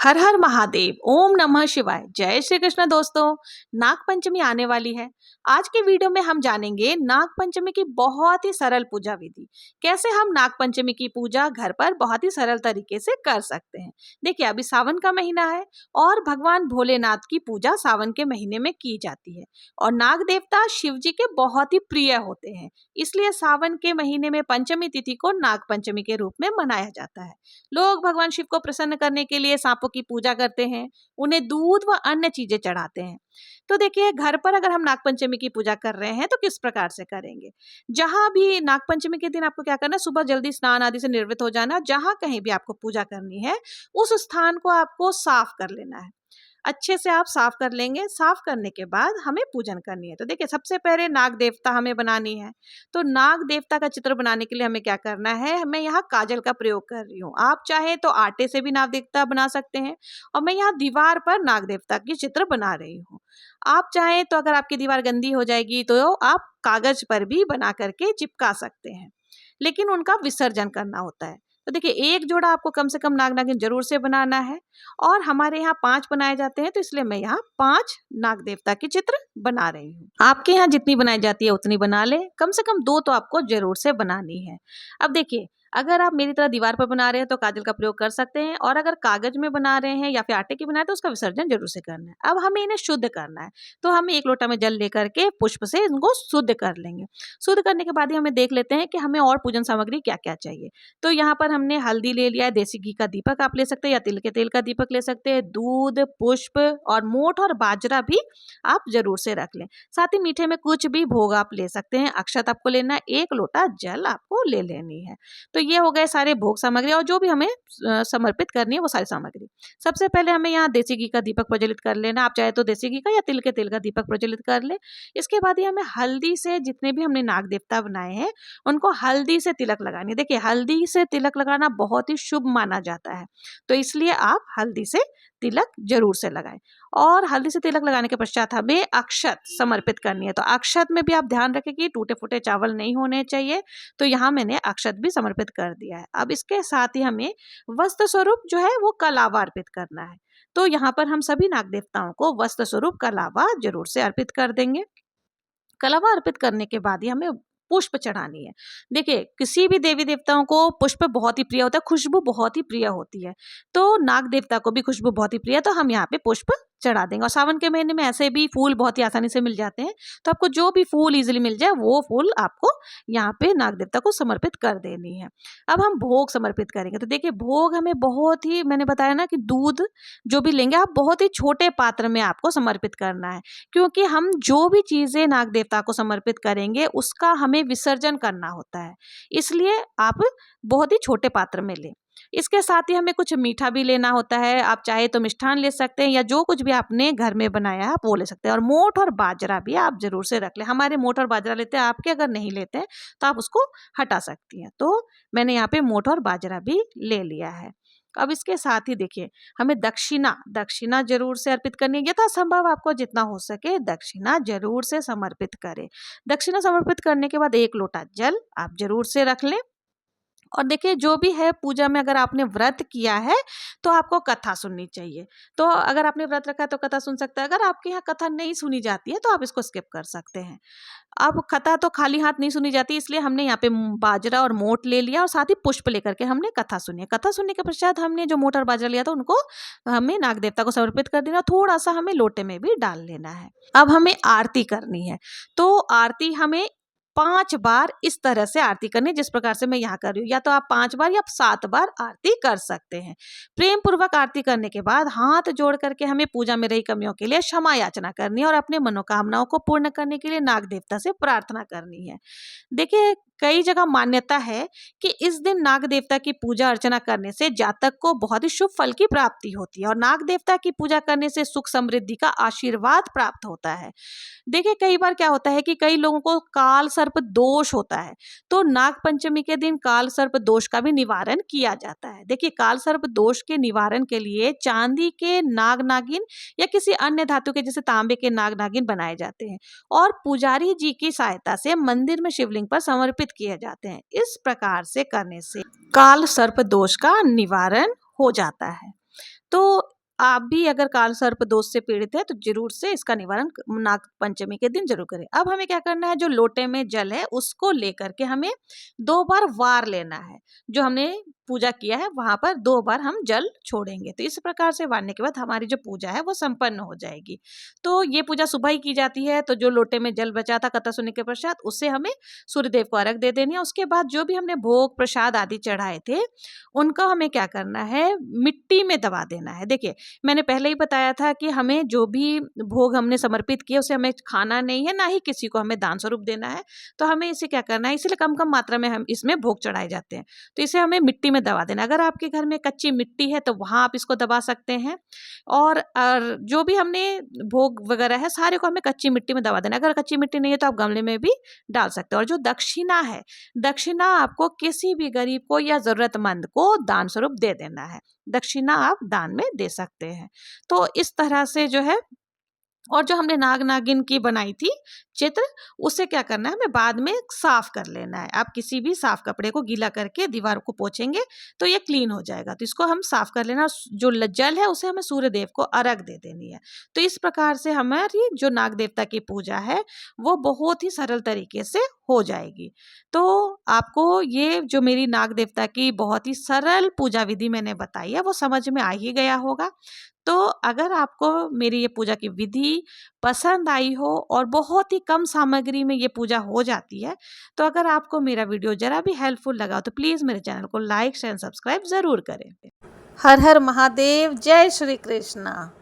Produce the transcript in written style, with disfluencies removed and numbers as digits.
हर हर महादेव, ओम नमः शिवाय। जय श्री कृष्ण। दोस्तों, नाग पंचमी आने वाली है। आज के वीडियो में हम जानेंगे नाग पंचमी की बहुत ही सरल पूजा विधि। कैसे हम नाग पंचमी की पूजा घर पर बहुत ही सरल तरीके से कर सकते हैं। देखिए, अभी सावन का महीना है और भगवान भोलेनाथ की पूजा सावन के महीने में की जाती है। और नाग देवता शिव जी के बहुत ही प्रिय होते हैं, इसलिए सावन के महीने में पंचमी तिथि को नाग पंचमी के रूप में मनाया जाता है। लोग भगवान शिव को प्रसन्न करने के लिए सांपों की पूजा करते हैं, उन्हें दूध व अन्य चीजें चढ़ाते हैं। तो देखिए, घर पर अगर हम नागपंचमी की पूजा कर रहे हैं तो किस प्रकार से करेंगे। जहां भी नागपंचमी के दिन आपको क्या करना है, सुबह जल्दी स्नान आदि से निवृत्त हो जाना। जहां कहीं भी आपको पूजा करनी है उस स्थान को आपको साफ कर लेना है। अच्छे से आप साफ कर लेंगे। साफ करने के बाद हमें पूजन करनी है। तो देखिए, सबसे पहले नाग देवता हमें बनानी है। तो नाग देवता का चित्र बनाने के लिए हमें क्या करना है, मैं यहाँ काजल का प्रयोग कर रही हूँ। आप चाहे तो आटे से भी नाग देवता बना सकते हैं। और मैं यहाँ दीवार पर नाग देवता की चित्र बना रही हूँ। आप चाहे तो अगर आपकी दीवार गंदी हो जाएगी तो आप कागज पर भी बना करके चिपका सकते हैं, लेकिन उनका विसर्जन करना होता है। तो देखिए, एक जोड़ा आपको कम से कम नाग नागिन जरूर से बनाना है। और हमारे यहाँ 5 बनाए जाते हैं, तो इसलिए मैं यहाँ 5 नाग देवता की चित्र बना रही हूँ। आपके यहाँ जितनी बनाई जाती है उतनी बना ले। कम से कम 2 तो आपको जरूर से बनानी है। अब देखिए, अगर आप मेरी तरह दीवार पर बना रहे हैं तो काजल का प्रयोग कर सकते हैं, और अगर कागज में बना रहे हैं या फिर आटे की बनाए तो उसका विसर्जन जरूर से करना है। अब हमें इन्हें शुद्ध करना है, तो हम 1 लोटा में जल लेकर के पुष्प से इनको शुद्ध कर लेंगे। शुद्ध करने के बाद ही हमें देख लेते हैं कि हमें और पूजन सामग्री क्या क्या चाहिए। तो यहाँ पर हमने हल्दी ले लिया है, देसी घी का दीपक आप ले सकते हैं या तिल के तेल का दीपक ले सकते हैं, दूध, पुष्प और मोठ और बाजरा भी आप जरूर से रख लें। साथ ही मीठे में कुछ भी भोग आप ले सकते हैं। अक्षत आपको लेना है, 1 लोटा जल आपको ले लेनी है। तो ये हो गए सारे भोग सामग्री, और जो भी हमें समर्पित करनी है वो सारी सामग्री। सबसे पहले हमें यहाँ देसी घी का दीपक प्रज्वलित कर लेना। आप चाहे तो देसी घी का या तिल के तेल का दीपक प्रज्वलित कर ले। इसके बाद ही हमें हल्दी से, जितने भी हमने नाग देवता बनाए हैं उनको हल्दी से तिलक लगानी है। देखिए, हल्दी से तिलक लगाना बहुत ही शुभ माना जाता है, तो इसलिए आप हल्दी से तिलक जरूर से लगाएं। और हल्दी से तिलक लगाने के पश्चात हमें अक्षत समर्पित करनी है। तो अक्षत में भी आप ध्यान रखें कि टूटे फूटे चावल नहीं होने चाहिए। तो यहाँ मैंने अक्षत भी समर्पित कर दिया है। अब इसके साथ ही हमें वस्त्र स्वरूप जो है वो कलावा अर्पित करना है। तो यहाँ पर हम सभी नाग देवताओं को वस्त्र स्वरूप कलावा जरूर से अर्पित कर देंगे। कलावा अर्पित करने के बाद ही हमें पुष्प चढ़ानी है। देखिए, किसी भी देवी देवताओं को पुष्प बहुत ही प्रिय होता है, खुशबू बहुत ही प्रिय होती है। तो नाग देवता को भी खुशबू बहुत ही प्रिय है, तो हम यहाँ पे पुष्प चढ़ा देंगे। और सावन के महीने में ऐसे भी फूल बहुत ही आसानी से मिल जाते हैं, तो आपको जो भी फूल इजीली मिल जाए वो फूल आपको यहाँ पे नाग देवता को समर्पित कर देनी है। अब हम भोग समर्पित करेंगे। तो देखिए, भोग हमें बहुत ही, मैंने बताया ना कि दूध जो भी लेंगे आप बहुत ही छोटे पात्र में आपको समर्पित करना है, क्योंकि हम जो भी चीजें नाग देवता को समर्पित करेंगे उसका हमें विसर्जन करना होता है, इसलिए आप बहुत ही छोटे पात्र में लें। इसके साथ ही हमें कुछ मीठा भी लेना होता है। आप चाहे तो मिष्ठान ले सकते हैं या जो कुछ भी आपने घर में बनाया है आप वो ले सकते हैं। और मोठ और बाजरा भी आप जरूर से रख लें। हमारे मोठ और बाजरा लेते हैं, आपके अगर नहीं लेते हैं तो आप उसको हटा सकती हैं। तो मैंने यहाँ पे मोठ और बाजरा भी ले लिया है। अब इसके साथ ही देखिए, हमें दक्षिणा दक्षिणा जरूर से अर्पित करनी है। यथासंभव आपको जितना हो सके दक्षिणा जरूर से समर्पित करें। दक्षिणा समर्पित करने के बाद 1 लोटा जल आप जरूर से रख लें। और देखिए, जो भी है पूजा में, अगर आपने व्रत किया है तो आपको कथा सुननी चाहिए। तो अगर आपने व्रत रखा है तो कथा सुन सकते हैं। अगर आपके यहाँ कथा नहीं सुनी जाती है तो आप इसको स्किप कर सकते हैं। अब कथा तो खाली हाथ नहीं सुनी जाती, इसलिए हमने यहाँ पे बाजरा और मोठ ले लिया और साथ ही पुष्प लेकर के हमने कथा सुनी है। कथा सुनने के पश्चात हमने जो मोठ और बाजरा लिया था उनको हमें नाग देवता को समर्पित कर देना। थोड़ा सा हमें लोटे में भी डाल लेना है। अब हमें आरती करनी है। तो आरती हमें 5 बार इस तरह से आरती करनी है, जिस प्रकार से मैं यहाँ कर रही हूँ। या तो आप 5 बार या 7 बार आरती कर सकते हैं। प्रेम पूर्वक आरती करने के बाद हाथ जोड़ करके हमें पूजा में रही कमियों के लिए क्षमा याचना करनी है और अपने मनोकामनाओं को पूर्ण करने के लिए नाग देवता से प्रार्थना करनी है। देखिए, कई जगह मान्यता है कि इस दिन नाग देवता की पूजा अर्चना करने से जातक को बहुत ही शुभ फल की प्राप्ति होती है, और नाग देवता की पूजा करने से सुख समृद्धि का आशीर्वाद प्राप्त होता है। देखिए, कई बार क्या होता है कि कई लोगों को काल सर्प दोष होता है, तो नाग पंचमी के दिन काल सर्प दोष का भी निवारण किया जाता है। देखिए, काल सर्प दोष के निवारण के लिए चांदी के नाग नागिन या किसी अन्य धातु के जैसे तांबे के नाग नागिन बनाए जाते हैं और पुजारी जी की सहायता से मंदिर में शिवलिंग पर समर्पित किए जाते हैं। इस प्रकार से करने से काल सर्प दोष का निवारण हो जाता है। तो आप भी अगर काल सर्प दोष से पीड़ित है तो जरूर से इसका निवारण नाग पंचमी के दिन जरूर करें। अब हमें क्या करना है, जो लोटे में जल है उसको लेकर के हमें 2 बार वार लेना है। जो हमने पूजा किया है वहां पर 2 बार हम जल छोड़ेंगे। तो इस प्रकार से वारने के बाद हमारी जो पूजा है वो संपन्न हो जाएगी। तो ये पूजा सुबह ही की जाती है। तो जो लोटे में जल बचा था कथा सुनने के पश्चात, उससे हमें सूर्यदेव को अर्घ दे देनी है। उसके बाद जो भी हमने भोग प्रसाद आदि चढ़ाए थे उनका हमें क्या करना है, मिट्टी में दबा देना है। देखिए, मैंने पहले ही बताया था कि हमें जो भी भोग हमने समर्पित किए उसे हमें खाना नहीं है, ना ही किसी को हमें दान स्वरूप देना है। तो हमें इसे क्या करना है, इसलिए कम कम मात्रा में हम इसमें भोग चढ़ाए जाते हैं। तो इसे हमें मिट्टी में दबा देना। अगर आपके घर में कच्ची मिट्टी है तो वहां आप इसको दबा सकते हैं। और जो भी हमने भोग वगैरह है सारे को हमें कच्ची मिट्टी में दबा देना। अगर कच्ची मिट्टी नहीं है तो आप गमले में भी डाल सकते हो। और जो दक्षिणा है, दक्षिणा आपको किसी भी गरीब को या जरूरतमंद को दान स्वरूप दे देना है। दक्षिणा आप दान में दे सकते हैं। तो इस तरह से जो है, और जो हमने नाग नागिन की बनाई थी चित्र, उसे क्या करना है, हमें बाद में साफ कर लेना है। आप किसी भी साफ कपड़े को गीला करके दीवार को पोंछेंगे तो ये क्लीन हो जाएगा। तो इसको हम साफ कर लेना। जो जल है उसे हमें सूर्य देव को अर्घ दे देनी है। तो इस प्रकार से हमारी जो नाग देवता की पूजा है वो बहुत ही सरल तरीके से हो जाएगी। तो आपको ये जो मेरी नाग देवता की बहुत ही सरल पूजा विधि मैंने बताई है वो समझ में आ ही गया होगा। तो अगर आपको मेरी ये पूजा की विधि पसंद आई हो और बहुत ही कम सामग्री में ये पूजा हो जाती है, तो अगर आपको मेरा वीडियो जरा भी हेल्पफुल लगा हो तो प्लीज़ मेरे चैनल को लाइक शेयर सब्सक्राइब ज़रूर करें। हर हर महादेव, जय श्री कृष्णा।